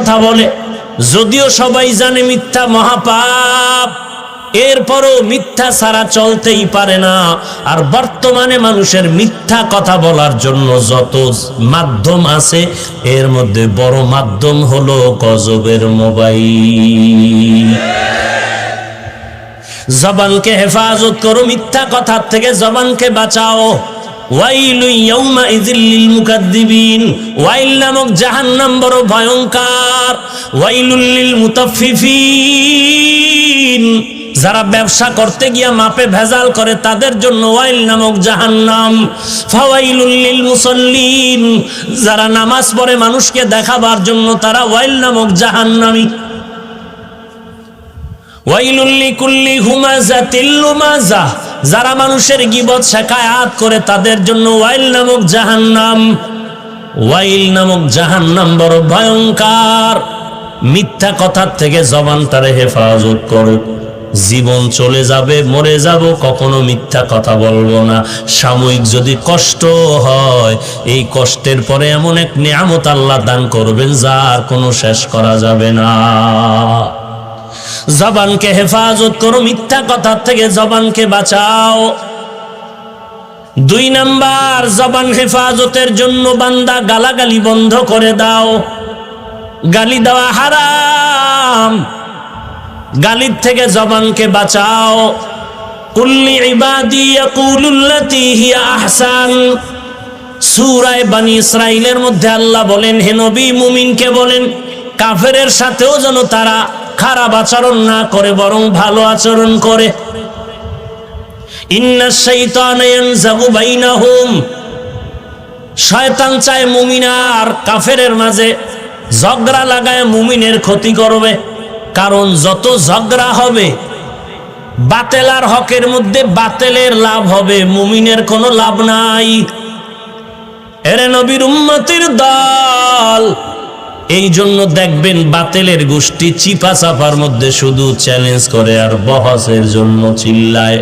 কথা বলে, যদিও সবাই জানে মিথ্যা মহাপাপ, এরপরও মিথ্যা ছাড়া চলতেই পারে না। আর বর্তমানে মানুষের মিথ্যা কথা বলার জন্য যত মাধ্যম আছে, এর মধ্যে বড় মাধ্যম হলো গজবের মোবাইল। জবানকে হেফাজত করো, মিথ্যা কথার থেকে জবানকে বাঁচাও। ওয়াইলু ইয়াউমাইযিল লিল মুকাদ্দিবিন, ওয়াইল নামক জাহান্নাম বড় ভয়ঙ্কর। ওয়াইলুল লিল মুতাফফিফিন, যারা ব্যবসা করতে গিয়া মাপে ভেজাল করে তাদের জন্য ওয়াইল নামক জাহান্নাম। ফাওয়াইলুল লিল মুসাল্লিন, যারা নামাজ পড়ে মানুষকে দেখাবার জন্য তারা ওয়াইল নামক জাহান্নামী। ওয়াইলুল লিকুল্লি হুমাযাতিল লুমাযা, যারা মানুষের গীবত শিকায়াত করে তাদের জন্য ওয়াইল নামক জাহান্নাম। ওয়াইল নামক জাহান্নাম বড় ভয়ঙ্কর। মিথ্যা কথার থেকে জবানটারে হেফাজত করো। জীবন চলে যাবে, মরে যাব, কখনো মিথ্যা কথা বলবো না। সাময়িক যদি কষ্ট হয়, এই কষ্টের পরে এমন এক নিয়ামত আল্লাহ দান করবেন যার কোনো শেষ করা যাবে না। জবানকে হেফাজত করো, মিথ্যা কথার থেকে জবানকে বাঁচাও। 2 নাম্বার, জবান হেফাজতের জন্য বান্দা গালাগালি বন্ধ করে দাও। গালি দেওয়া হারাম, গালির থেকে জবানকে বাঁচাও। কুল্লি ইবাদি ইয়াকুলুল্লাতী হিয়া আহসান, সূরা বনী ইসরাঈলের মধ্যে আল্লাহ বলেন, হে নবী মুমিনকে বলেন কাফেরের সাথেও যেন তারা খারাপ আচরণ না করে, বরং ভালো আচরণ করে। ইন্নাশ শাইতানা ইয়ানজাগু বাইনাহুম, শয়তান চায় মুমিন আর কাফেরের মাঝে ঝগড়া লাগায় মুমিনের ক্ষতি করবে। কারণ যত ঝগড়া হবে বাতিল আর হকের মধ্যে, বাতিলের লাভ হবে, মুমিনের কোনো লাভ নাই। এরে নবীর উম্মতের দল, এই জন্য দেখবেন বাতিলের গোষ্ঠী চিপা চাপার মধ্যে শুধু চ্যালেঞ্জ করে আর বহসের জন্য চিল্লায়।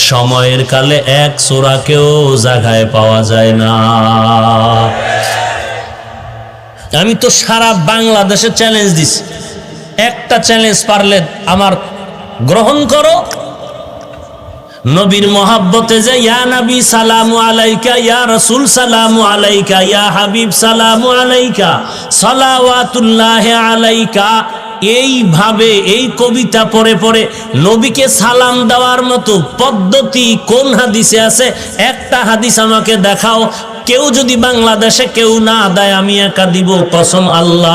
সময়ের কালে এক চোরাকেও জায়গায় পাওয়া যায় না। আমি তো সারা বাংলাদেশে চ্যালেঞ্জ দিছি, একটা চ্যালেঞ্জ পারলে আমার গ্রহণ করো। নবীর মহাব্বতে যে ইয়া নবী সালামু আলাইকা, ইয়া রাসূল সালামু আলাইকা, ইয়া হাবিব সালামু আলাইকা, সালাওয়াতুল্লাহি আলাইকা, এইভাবে এই কবিতা পড়ে পড়ে নবীকে সালাম দেওয়ার মতো পদ্ধতি কোন হাদিসে আছে? একটা হাদিস আমাকে দেখাও। কেউ যদি বাংলাদেশে কেউ না দেয়, আমি একা দিব, কসম আল্লাহ।